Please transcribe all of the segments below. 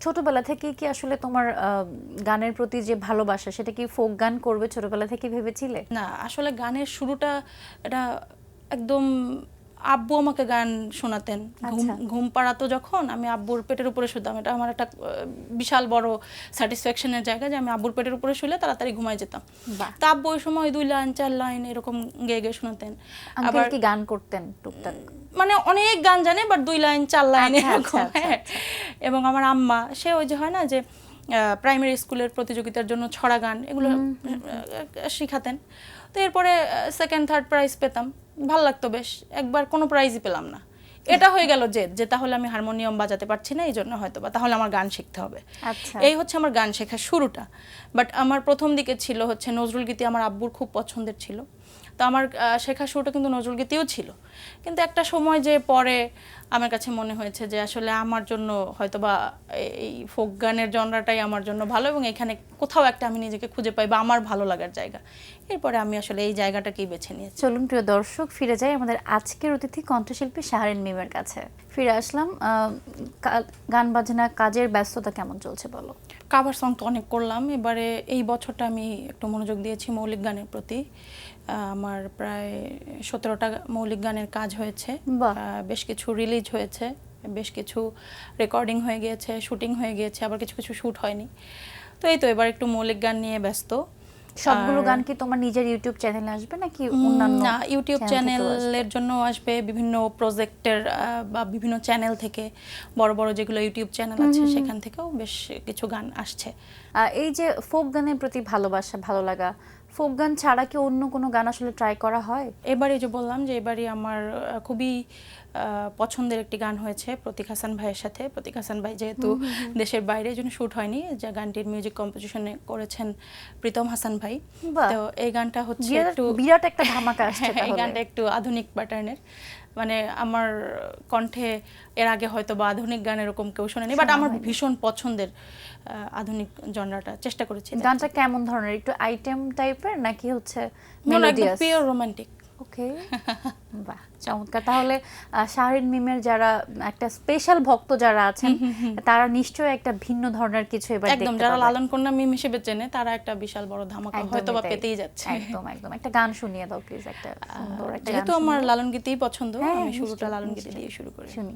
ছোটবেলা থেকে কি আসলে তোমার গানের প্রতি যে ভালোবাসা সেটা কি ফোক গান করবে ছোটবেলা থেকে ভেবেছিলে? না, আসলে গানের শুরুটা এটা একদম আব্বু আমাকে গান শোনাতেন। ঘুম আচ্ছা। ঘুম পাড়াতো যখন, আমি আব্বুর পেটের উপরে শুতাম। এটা আমার একটা বিশাল বড় স্যাটিসফ্যাকশনের জায়গা যে আমি আব্বুর পেটের উপরে শুলে তাড়াতাড়ি ঘুমায় যেতাম। বাহ। তা আব্বু ওই সময় 2 লাইন 4 লাইন এরকম গেয়ে গেয়ে শোনাতেন। আঙ্কেল কি গান করতেন টুকটাক? মানে অনেক গান জানে, বাট 2 লাইন 4 লাইন আচ্ছা, এরকম। আচ্ছা, হ্যাঁ। এবং আমার আম্মা, সে ওই যে হয় না যে প্রাইমারি স্কুলের প্রতিযোগিতার জন্য ছড়া গান এগুলো শিখাতেন। তো এরপরে সেকেন্ড থার্ড প্রাইজ পেতাম, ভাল লাগতো বেশ। একবার কোনো প্রাইজই পেলাম না, এটা হয়ে গেল যে তাহলে আমি হারমোনিয়াম বাজাতে পারছি না, এই জন্য হয়তো বা তাহলে আমার গান শিখতে হবে। আচ্ছা। এই হচ্ছে আমার গান শেখার শুরুটা। বাট আমার প্রথম দিকে ছিল হচ্ছে নজরুল গীতি, আমার আব্বুর খুব পছন্দের ছিল। তো আমার শেখার শুরুটা কিন্তু নজরুল গীতিও ছিল। কিন্তু একটা সময় যে পরে আমার কাছে মনে হয়েছে যে আসলে আমার জন্য হয়তোবা এই ফোক গানের জনরাটাই আমার জন্য ভালো, এবং এখানে কোথাও একটা আমি নিজেকে খুঁজে পাই বা আমার ভালো লাগার জায়গা। এরপরে আমি আসলে এই জায়গাটাকেই বেছে নিয়েছি। চলুন প্রিয় দর্শক, ফিরে যাই আমাদের আজকের অতিথি কণ্ঠশিল্পী শাহরিন মিমের কাছে। ফিরে আসলাম। গান বাজনা কাজের ব্যস্ততা কেমন চলছে বলো? কাভার সং তো অনেক করলাম, এবারে এই বছরটা আমি একটু মনোযোগ দিয়েছি মৌলিক গানের প্রতি। আমার প্রায় 17টা মৌলিক গানের কাজ হয়েছে। বেশ কিছু রিলিজ হয়েছে, বেশ কিছু রেকর্ডিং হয়ে গিয়েছে, শুটিং হয়ে গিয়েছে, আবার কিছু কিছু শ্যুট হয়নি। তো এই তো এবার একটু মৌলিক গান নিয়ে ব্যস্ত। সবগুলো গান কি তোমার নিজের ইউটিউব চ্যানেলে আসবে নাকি অন্যান্য? না, ইউটিউব চ্যানেলের জন্য আসবে, বিভিন্ন প্রজেক্টের বা বিভিন্ন চ্যানেল থেকে, বড় বড় যেগুলো ইউটিউব চ্যানেল আছে সেখান থেকেও বেশ কিছু গান আসছে। এই যে ফোক গানের প্রতি ভালোবাসা, ভালো লাগা, ফোক গান ছাড়া কি অন্য কোনো গান আসলে ট্রাই করা হয়? এবারে যে বললাম যে এবারই আমার খুবই পছন্দের একটি গান হয়েছে প্রতীক হাসান ভাইয়ের সাথে। প্রতীক হাসান ভাই যেহেতু দেশের বাইরে, এই জন্য শ্যুট হয়নি, যে গানটির মিউজিক কম্পোজিশনে করেছেন প্রীতম হাসান ভাই। তো এই গানটা হচ্ছে একটু বিরাট একটা ধামাকা আসছে। এই গানটা একটু আধুনিক প্যাটার্নের, মানে আমার কণ্ঠে এর আগে হয়তো বা আধুনিক গান এরকম কেউ শোনেনি, বাট আমার ভীষণ পছন্দের আধুনিক জনরাটা চেষ্টা করেছি। গানটা কেমন ধরনের? একটু আইটেম টাইপের নাকি হচ্ছে মেলোডিয়াস? Pure romantic. ওকে। বাহ, চমৎকার। তাহলে শাহরিন মিমের যারা একটা স্পেশাল ভক্ত যারা আছেন, তারা নিশ্চয়ই একটা ভিন্ন ধরনের কিছু এবার দেখতে একদম, পাবে। যারা লালন কন্যা মিম হিসেবে চেনে তারা একটা বিশাল বড় ধামাকা হয়তো বা পেতেই যাচ্ছে। একদম একদম। একটা গান শুনিয়ে দাও প্লিজ, একটা সুন্দর একটা গান। যেহেতু আমার লালন গীতিই পছন্দ, আমি শুরুটা লালন গীতি দিয়ে শুরু করি। শুনি।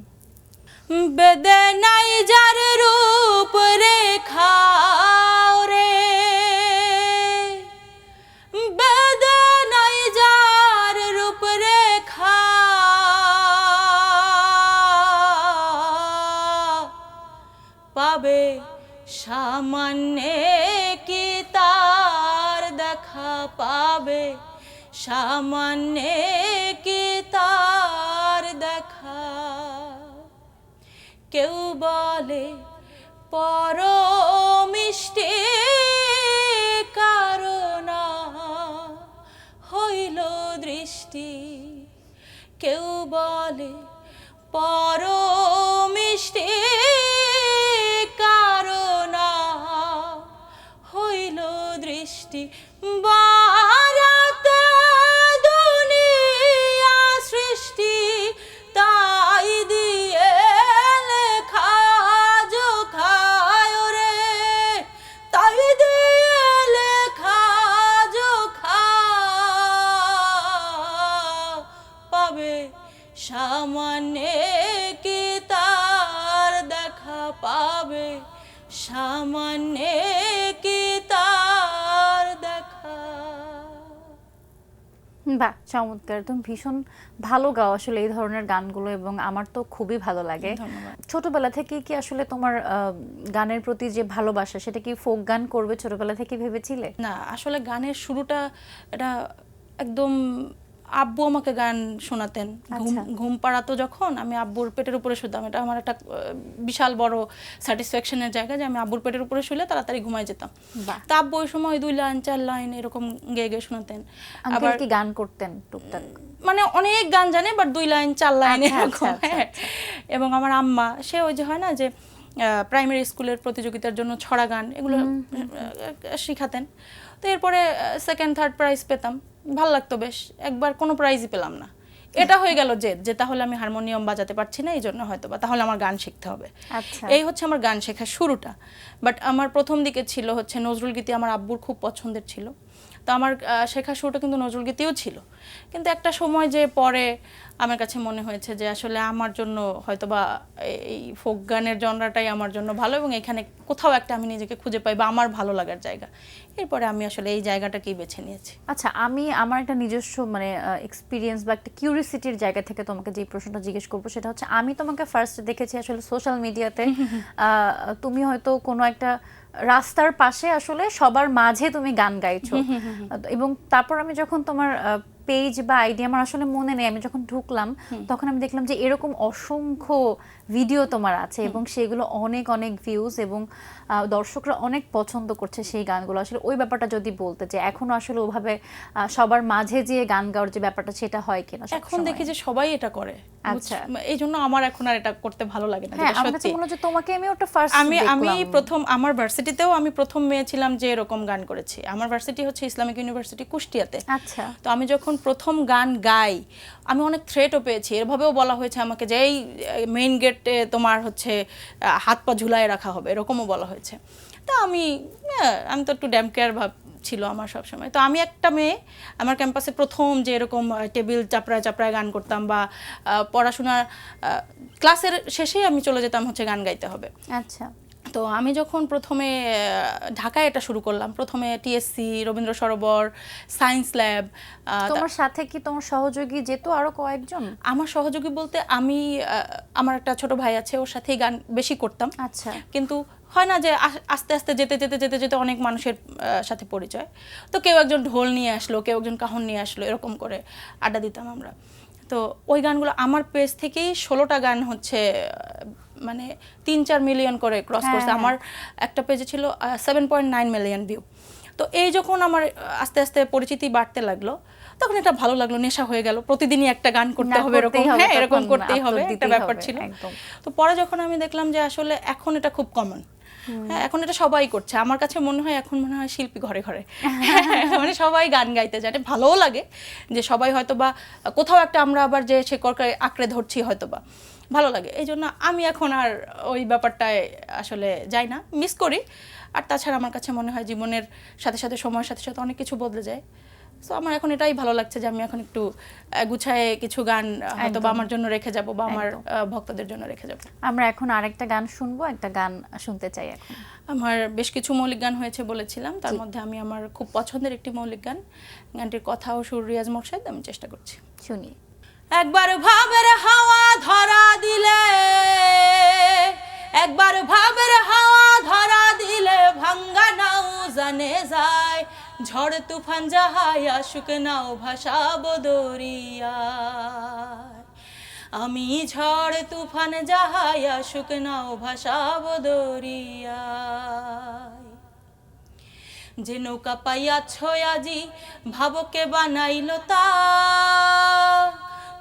বেদনাই যার রূপ রেখা রে, বেদনাই যার রূপ রেখা, পাবে সামান্যে কি তার দেখা, পাবে সামান্যে কি তার দেখা। কেউ বলে পর মিষ্টি কারণা হইল দৃষ্টি, কেউ বলে পর মিষ্টি কারণা হইল দৃষ্টি। বারাতে দুনিয়া সৃষ্টি, তাই দিয়ে লেখা জোখায় রে, তাই দিয়ে লেখা জোখা, পাবে সামান্যে কি তার দেখা, পাবে সামান্যে কি তার দেখা। বাহ, চমৎকার। তুমি ভীষণ ভালো গাও আসলে এই ধরনের গানগুলো, এবং আমার তো খুবই ভালো লাগে। ধন্যবাদ। ছোটবেলা থেকে কি আসলে তোমার গানের প্রতি যে ভালোবাসা সেটা কি ফোক গান করবে ছোটবেলা থেকে ভেবেছিলে? না, আসলে গানের শুরুটা এটা একদম আব্বু আমাকে গান শোনাতেন। ঘুম পাড়াতো যখন, আমি আব্বুর পেটের উপরে শুতাম। এটা আমার একটা বিশাল বড় স্যাটিসফ্যাকশনের জায়গা যে আমি আব্বুর পেটের উপরে শুলে তাড়াতাড়ি ঘুমায় যেতাম। তা আব্বু ওই সময় 2 লাইন 4 লাইন এরকম গেয়ে গেয়ে শোনাতেন। আবার কি গান করতেন টুকটাক? মানে অনেক গান জানে, বাট 2 লাইন 4 লাইন এরকম। এবং আমার আম্মা, সে ওই যে হয় না যে প্রাইমারি স্কুলের প্রতিযোগিতার জন্য ছড়া গান এগুলো শিখাতেন। তো এরপরে সেকেন্ড থার্ড প্রাইজ পেতাম, ভাল লাগতো বেশ। একবার কোনো প্রাইজই পেলাম না, এটা হয়ে গেল যে তাহলে আমি হারমোনিয়াম বাজাতে পারছি না, এই জন্য হয়তো বা তাহলে আমার গান শিখতে হবে। আচ্ছা। এই হচ্ছে আমার গান শেখার শুরুটা। বাট আমার প্রথম দিকে ছিল হচ্ছে নজরুল গীতি আমার আব্বুর খুব পছন্দের ছিল। তো আমার শেখার শুরুটা কিন্তু নজরুল গীতিও ছিল। কিন্তু একটা সময় যে পরে আমার কাছে মনে হয়েছে যে আসলে আমার জন্য হয়তোবা এই ফোক গানের জনরাটাই আমার জন্য ভালো, এবং এখানে কোথাও একটা আমি নিজেকে খুঁজে পাই বা আমার ভালো লাগার জায়গা। এরপরে আমি আসলে এই জায়গাটাকেই বেছে নিয়েছি। আচ্ছা, আমি আমার একটা নিজস্ব মানে এক্সপিরিয়েন্স বা একটা কিউরিসিটির জায়গা থেকে তোমাকে যে প্রশ্নটা জিজ্ঞেস করবো সেটা হচ্ছে, আমি তোমাকে ফার্স্ট দেখেছি আসলে সোশ্যাল মিডিয়াতে। তুমি হয়তো কোনো একটা রাস্তার পাশে আসলে সবার মাঝে তুমি গান গাইছো, এবং তারপর আমি যখন তোমার পেজ বা আইডি, আমার আসলে মনে নেই, আমি যখন ঢুকলাম তখন আমি দেখলাম যে এরকম অসংখ্য ভিডিও তোমার আছে এবং সেগুলো অনেক অনেক ভিউজ, এবং দর্শকরা অনেক পছন্দ করছে সেই গানগুলো। আসলে ওই ব্যাপারটা যদি বলতে, যে এখনো আসলে ওভাবে সবার মাঝে যে গান গাওয়ার যে ব্যাপারটা সেটা হয় কিনা? এখন দেখি যে সবাই এটা করে। আচ্ছা, এই জন্য আমার এখন আর এটা করতে ভালো লাগে না। হ্যাঁ, আমার কাছে মনে হচ্ছে তোমাকে আমি ওটা ফার্স্ট আমি প্রথম আমার ভার্সিটিতেও আমি প্রথম মেয়ে ছিলাম যে এরকম গান করেছি। আমার ভার্সিটি হচ্ছে ইসলামিক ইউনিভার্সিটি কুষ্টিয়াতে। আচ্ছা। তো আমি যখন প্রথম গান গাই, আমি অনেক থ্রেটও পেয়েছি, এভাবেও বলা হয়েছে আমাকে যে এই মেইন গেটে তোমার হচ্ছে হাত পা ঝুলায় রাখা হবে, এরকমও বলা হয়েছে। তো আমি তো একটু ড্যাম কেয়ার ভাব ছিল আমার সবসময়। তো আমি একটা মেয়ে, আমার ক্যাম্পাসে প্রথম যে এরকম টেবিল চাপড়ায় চাপড়ায় গান করতাম, বা পড়াশোনার ক্লাসের শেষেই আমি চলে যেতাম হচ্ছে গান গাইতে হবে। আচ্ছা। তো আমি যখন প্রথমে ঢাকায় এটা শুরু করলাম, প্রথমে TSC, Rabindra Sarobar, science lab. তোমার সাথে কি তোমার সহযোগী যেত আরো কয়েকজন? আমার সহযোগী বলতে আমি আমার একটা ছোট ভাই আছে, ওর সাথেই গান বেশি করতাম। আচ্ছা। কিন্তু হয় না যে আস্তে আস্তে যেতে যেতে যেতে যেতে অনেক মানুষের সাথে পরিচয়, তো কেউ একজন ঢোল নিয়ে আসলো, কেউ একজন কাহন নিয়ে আসলো, এরকম করে আড্ডা দিতাম আমরা। তো ওই গানগুলো আমার পেজ থেকেই 16টা গান হচ্ছে মানে 3-4 মিলিয়ন করে ক্রস করছে। আমার একটা পেজে ছিল 7.9 মিলিয়ন ভিউ। তো এই যখন আমার আস্তে আস্তে পরিচিতি বাড়তে লাগলো, তখন এটা ভালো লাগলো, নেশা হয়ে গেল, প্রতিদিনই একটা গান করতে হবে, এরকম, হ্যাঁ এরকম করতেই হবে, একটা ব্যাপার ছিল। তো পরে যখন আমি দেখলাম যে আসলে এখন এটা খুব কমন, হ্যাঁ এখন এটা সবাই করছে, আমার কাছে মনে হয় এখন মনে হয় শিল্পী ঘরে ঘরে মানে সবাই গান গাইতে যায়, ভালোও লাগে যে সবাই হয়তো বা কোথাও একটা আমরা আবার যে শেকড়কে আঁকড়ে ধরছি হয়তো বা ভালো লাগে। এই জন্য আমি এখন আর ওই ব্যাপারটায় আসলে যাই না, মিস করি। আর তাছাড়া আমার কাছে মনে হয় জীবনের সাথে সাথে সময়ের সাথে সাথে অনেক কিছু বদলে যায়। সো আমার এখন এটাই ভালো লাগছে যে আমি এখন একটু গুছায়ে কিছু গান হয়তো বা আমার জন্য রেখে যাব, বা আমার ভক্তদের জন্য রেখে যাব। আমরা এখন আরেকটা গান শুনবো, একটা গান শুনতে চাই এখন। আমার বেশ কিছু মৌলিক গান হয়েছে বলেছিলাম, তার মধ্যে আমি আমার খুব পছন্দের একটি মৌলিক গান, গানটির কথা ও সুর রিয়াজ মোরশেদ, আমি চেষ্টা করছি। শুনি। একবার ভাবের হাওয়া ধরা দিলে, একবার ভাবের হাওয়া ধরা দিলে, ভাঙ্গা নাও জানে যায়, ঝড় তুফান যাহাই আসুক নাও ভাসাবো দরিয়ায়। আমি ঝড় তুফান যাহাই আসুক নাও ভাসাবো দরিয়ায়। যে নৌকা পাইয়াছ আজি ভাবকে বানাইল তা,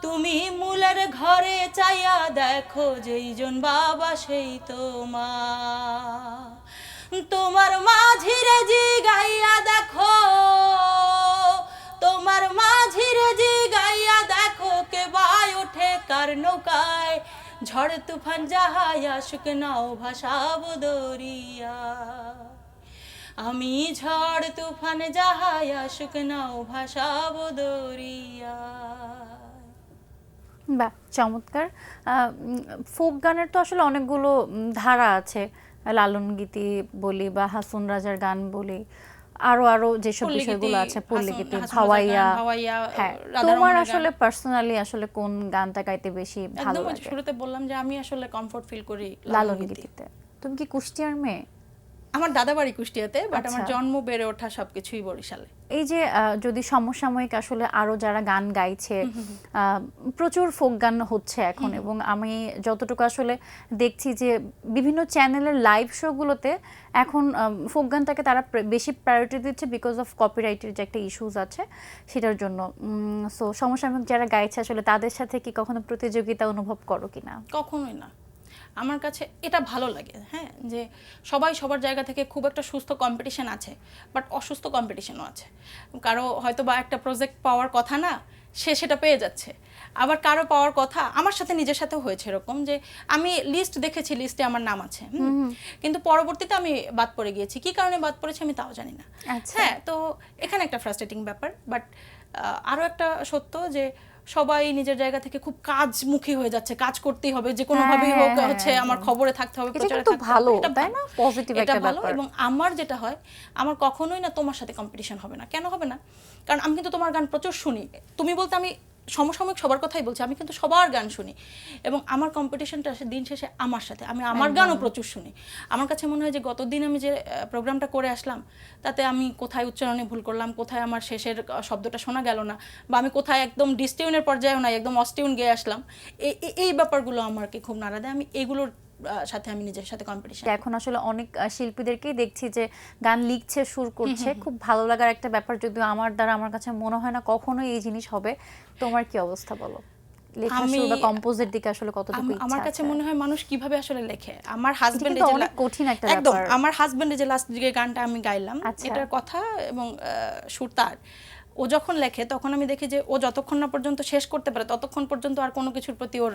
তুমি মূলের ঘরে চাইয়া দেখো, যেইজন বাবা সেই তোমার মাঝিরে জি গাইয়া দেখো, তোমার মাঝিরে জি গাইয়া দেখো, কে বাই ওঠে কার নৌকায়, ঝড় তুফান যাহাই আসুক নাও ভাসাবো দরিয়া। আমি ঝড় তুফান যাহাই আসুক নাও ভাসাবো দরিয়া। বাহ, চমৎকার। ফোক গানের তো আসলে অনেকগুলো ধারা আছে, লালন গীতি বলি বা হাসন রাজার গান বলি, আরো আরো যেসব বিষয়গুলো আছে, পল্লী গীতি, ভাওয়াইয়া। হ্যাঁ, তোমার আসলে পার্সোনালি আসলে কোন গানটা গাইতে বেশি ভালো লাগে? শুরুতে বললাম যে আমি আসলে কমফোর্ট ফিল করি লালন গীতিতে। তুমি কি কুষ্টিয়ার মেয়ে? আমার দাদা বাড়ি কুষ্টিয়াতে, বাট আমার জন্ম বেড়ে ওঠা সবকিছুই বরিশালে। এই যে যদি সমসাময়িক আসলে আরো যারা গান গাইছে, প্রচুর ফোক গান হচ্ছে এখন, এবং আমি যতটুকু আসলে দেখছি যে বিভিন্ন চ্যানেলের লাইভ শোগুলোতে এখন ফোক গানটাকে তারা বেশি প্রায়োরিটি দিচ্ছে, বিকজ অফ কপিরাইটের যে একটা ইস্যুস আছে সেটার জন্য। সো সমসাময়িক যারা গাইছে আসলে তাদের সাথে কি কখনো প্রতিযোগিতা অনুভব করো কিনা? কখনোই না, আমার কাছে এটা ভালো লাগে, হ্যাঁ, যে সবাই সবার জায়গা থেকে খুব একটা সুস্থ কম্পিটিশন আছে, বাট অসুস্থ কম্পিটিশনও আছে। কারো হয়তো বা একটা প্রজেক্ট পাওয়ার কথা না, সে সেটা পেয়ে যাচ্ছে। আবার কারো পাওয়ার কথা, আমার সাথে নিজের সাথেও হয়েছে এরকম যে আমি লিস্ট দেখেছি, লিস্টে আমার নাম আছে, কিন্তু পরবর্তীতে আমি বাদ পড়ে গিয়েছি। কি কারণে বাদ পড়েছি আমি তাও জানি না। হ্যাঁ, তো এখানে একটা ফ্রাস্ট্রেটিং ব্যাপার। বাট আরও একটা সত্য যে সবাই নিজের জায়গা থেকে খুব কাজমুখী হয়ে যাচ্ছে, কাজ করতেই হবে, যে কোনো ভাবেই হোক হচ্ছে আমার খবরে থাকতে হবে, প্রচারে থাকতে হবে। এটা তাই না, পজিটিভ এটা একটা ভালো। ব্যাপার। এবং আমার যেটা হয়, আমার কখনোই না তোমার সাথে কম্পিটিশন হবে না। কেন হবে না? কারণ আমি কিন্তু তোমার গান প্রচুর শুনি। তুমি বলতে আমি সমসাময়িক সবার কথাই বলছি, আমি কিন্তু সবার গান শুনি এবং আমার কম্পিটিশনটা আসে দিন শেষে আমার সাথে। আমি আমার গানও প্রচুর শুনি। আমার কাছে মনে হয় যে গতদিন আমি যে প্রোগ্রামটা করে আসলাম, তাতে আমি কোথায় উচ্চারণে ভুল করলাম, কোথায় আমার শেষের শব্দটা শোনা গেল না, বা আমি কোথায় একদম ডিসটিউনের পর্যায়েও নাই, একদম অস্টিউন গেয়ে আসলাম, এই ব্যাপারগুলো আমাকে খুব নাড়া দেয়। আমি এগুলোর সাথে আমি নিজের সাথে কম্পিটিশন। এখন আসলে অনেক শিল্পীদেরকেই দেখছি যে গান লিখছে, সুর করছে, খুব ভালো লাগার একটা ব্যাপার। যদিও আমার দ্বারা আমার কাছে মনে হয় না কখনোই এই জিনিস হবে। তোমার কি অবস্থা বলো, লেখা সুর বা কম্পোজের দিকে আসলে কতটুকু ইচ্ছা? আমার কাছে মনে হয় মানুষ কিভাবে আসলে লেখে। আমার হাজবেন্ড অনেক কঠিন একটা একদম, ব্যাপার। আমার হাজবেন্ডের যে লাস্ট দিকে গানটা আমি গাইলাম, এটার কথা এবং সুর তার, ও যখন লেখে তখন আমি দেখি যে ও যতক্ষণ না পর্যন্ত শেষ করতে পারে ততক্ষণ পর্যন্ত আর কোনো কিছুর প্রতি ওর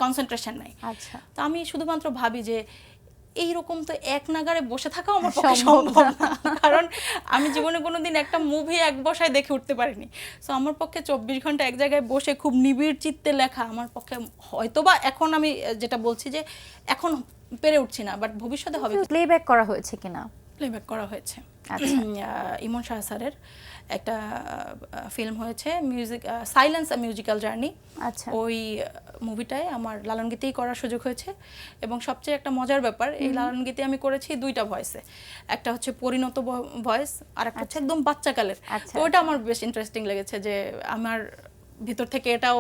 কনসেন্ট্রেশন নাই। আচ্ছা, তো আমি শুধুমাত্র ভাবি যে এইরকম তো এক নাগারে বসে থাকাও আমার পক্ষে সম্ভব না, কারণ আমি জীবনে কোনোদিন একটা মুভি এক বসায় দেখে উঠতে পারিনি। সো আমার পক্ষে 24 ঘন্টা এক জায়গায় বসে খুব নিবিড় চিত্তে লেখা আমার পক্ষে হয়তোবা এখন আমি যেটা বলছি যে এখন পেরে উঠছি না, বাট ভবিষ্যতে হবে। প্লেব্যাক করা হয়েছে কিনা? প্লেব্যাক করা হয়েছে। আচ্ছা, ইমন শাহ স্যারের একটা ফিল্ম হয়েছে, মিউজিক সাইলেন্স আ মিউজিক্যাল জার্নি। আচ্ছা, ওই মুভিটায় আমার লালন গীতেই করার সুযোগ হয়েছে এবং সবচেয়ে একটা মজার ব্যাপার, এই লালন গীতে আমি করেছি দুইটা ভয়েসে। একটা হচ্ছে পরিণত ভয়েস, আর একটা হচ্ছে একদম বাচ্চাকালের। তো ওটা আমার বেশ ইন্টারেস্টিং লেগেছে যে আমার ভিতর থেকে এটাও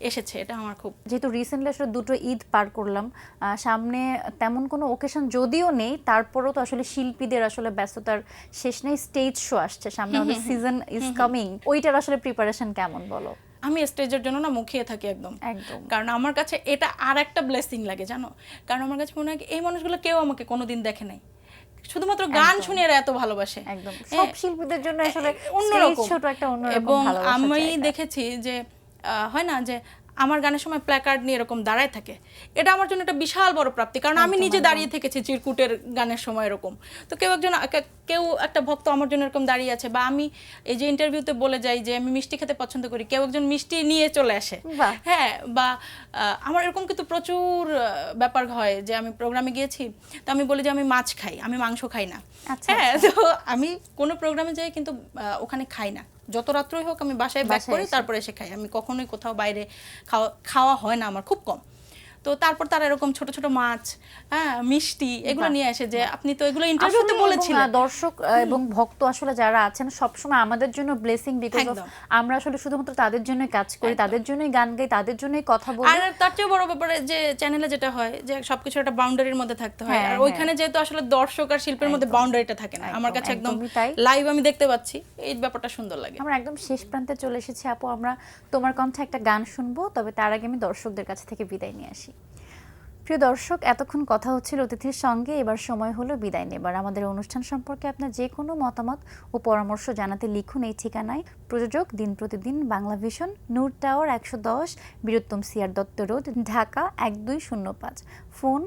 এসেছে। এটা আমার খুব, যেহেতু রিসেন্টলি আসলে দুটো ঈদ পার করলাম, সামনে তেমন কোনো ওকেশন যদিও নেই, তারপরেও তো আসলে শিল্পীদের আসলে ব্যস্ততার শেষ নেই। স্টেজ শো আসছে সামনে, আমাদের সিজন ইজ কামিং, ওইটার আসলে প্রিপারেশন কেমন বলো? আমি স্টেজের জন্য না মুখিয়ে থাকি একদম, কারণ আমার কাছে এটা আর একটা ব্লেসিং লাগে, জানো। কারণ আমার কাছে মনে হয় এই মানুষগুলো কেউ আমাকে কোনোদিন দেখে নাই, শুধুমাত্র গান শুনে এরা এত ভালোবাসে। একদম সব শিল্পীদের জন্য আসলে অন্যরকম ছোট একটা অন্যরকম এবং ভালোবাসা। আমি দেখেছি যে হয় না যে আমার গানের সময় প্ল্যাকার্ড নিয়ে এরকম দাঁড়ায় থাকে, এটা আমার জন্য একটা বিশাল বড় প্রাপ্তি, কারণ আমি নিজে দাঁড়িয়ে থেকেছি চিরকুটের গানের সময় এরকম। তো কেউ একটা ভক্ত আমার জন্য এরকম দাঁড়িয়ে আছে, বা আমি এই যে ইন্টারভিউতে বলে যাই যে আমি মিষ্টি খেতে পছন্দ করি, কেউ একজন মিষ্টি নিয়ে চলে আসে। হ্যাঁ, বা আমার এরকম কিন্তু প্রচুর ব্যাপার হয় যে আমি প্রোগ্রামে গিয়েছি, তো আমি বলি যে আমি মাছ খাই, আমি মাংস খাই না। হ্যাঁ, তো আমি কোনো প্রোগ্রামে যাই কিন্তু ওখানে খাই না, যত রাত্রই হোক আমি বাসায় ব্যাক করি, তারপরে এসে খাই। আমি কখনোই কোথাও বাইরে খাওয়া হয় না আমার, খুব কম। তো তারপর তারা এরকম ছোট ছোট মাছ, হ্যাঁ, মিষ্টি এগুলো নিয়ে আসে, যে আপনি তো এগুলো ইন্টারভিউতে বলেছিলেন। দর্শক এবং ভক্ত আসলে যারা আছেন সবসময় আমাদের জন্য ব্লেসিং, বিকজ অফ আমরা আসলে শুধুমাত্র তাদের জন্যই কাজ করি, তাদের জন্যই গান গাই, তাদের জন্যই কথা বলি। আর তার চেয়ে বড় ব্যাপারে যে চ্যানেলে যেটা হয় যে সবকিছু একটা বাউন্ডারির মধ্যে থাকতে হয়, আর ওইখানে যেহেতু আসলে দর্শক আর শিল্পের মধ্যে বাউন্ডারিটা থাকে না, আমার কাছে একদম লাইভ আমি দেখতে পাচ্ছি, এই ব্যাপারটা সুন্দর লাগে। আমরা একদম শেষ প্রান্তে চলে এসেছি আপু, আমরা তোমার কণ্ঠে একটা গান শুনবো, তবে তার আগে আমি দর্শকদের কাছ থেকে বিদায় নিয়ে আসি। প্রিয় দর্শক, এতক্ষণ কথা হচ্ছিল অতিথির সঙ্গে, এবার সময় হলো বিদায় নেবার। আমাদের অনুষ্ঠান সম্পর্কে আপনার যে কোনো মতামত ও পরামর্শ জানাতে লিখুন এই ঠিকানায়। প্রযোজক দিন প্রতিদিন, Bangla vision, Noor tower 110, Bir Uttom CR Dutta road, Dhaka 1205। Phone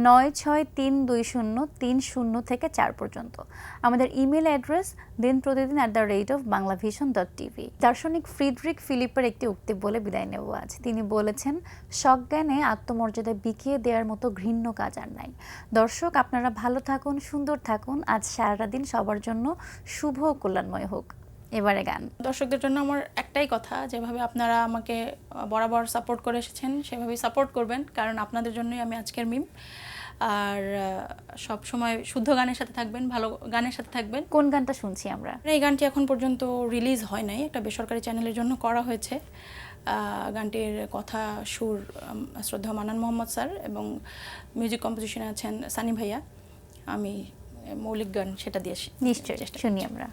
96320303 থেকে 4 পর্যন্ত। আমাদের ইমেল অ্যাড্রেস dinprotidin@banglavision.tv। দার্শনিক ফ্রিডরিক ফিলিপের একটি উক্তি বলে বিদায় নেব আজ। তিনি বলেছেন, সজ্ঞানে আত্মমর্যাদা বিকিয়ে দেওয়ার মতো ঘৃণ্য কাজ আর নাই। দর্শক, আপনারা ভালো থাকুন, সুন্দর থাকুন। আজ সারাটা দিন সবার জন্য শুভ ও কল্যাণময় হোক। এবারে গান। দর্শকদের জন্য আমার একটাই কথা, যেভাবে আপনারা আমাকে বরাবর সাপোর্ট করে এসেছেন সেভাবেই সাপোর্ট করবেন, কারণ আপনাদের জন্যই আমি আজকের মিম। আর সব সময় শুদ্ধ গানের সাথে থাকবেন, ভালো গানের সাথে থাকবেন। কোন গানটা শুনছি আমরা? এই গানটি এখন পর্যন্ত রিলিজ হয় নাই, একটা বেসরকারি চ্যানেলের জন্য করা হয়েছে। গানটির কথা সুর শ্রদ্ধেয় মান্নান মোহাম্মদ স্যার এবং মিউজিক কম্পোজিশনে আছেন সানি ভাইয়া। আমি মৌলিক গান সেটা দিয়ে নিশ্চয়ই শুনি আমরা।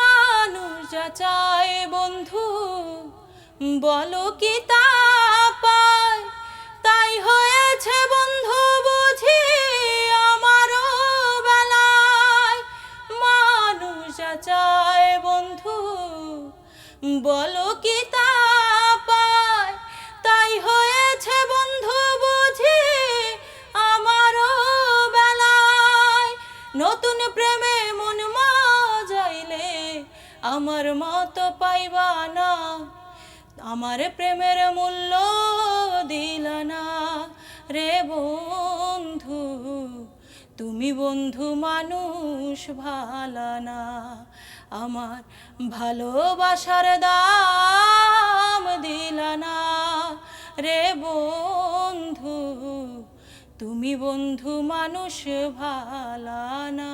মানুষ যা চায় বন্ধু বলো কি তা পায়, তাই হয়েছে বন্ধু বুঝি আমারও বেলায়। মানুষ যা চায় বন্ধু বলো কি তা আমার মতো পাইবা না, আমার প্রেমের মূল্য দিলা না রে বন্ধু, তুমি বন্ধু মানুষ ভালা না, আমার ভালোবাসার দাম দিলা না রে বন্ধু, তুমি বন্ধু মানুষ ভালা না।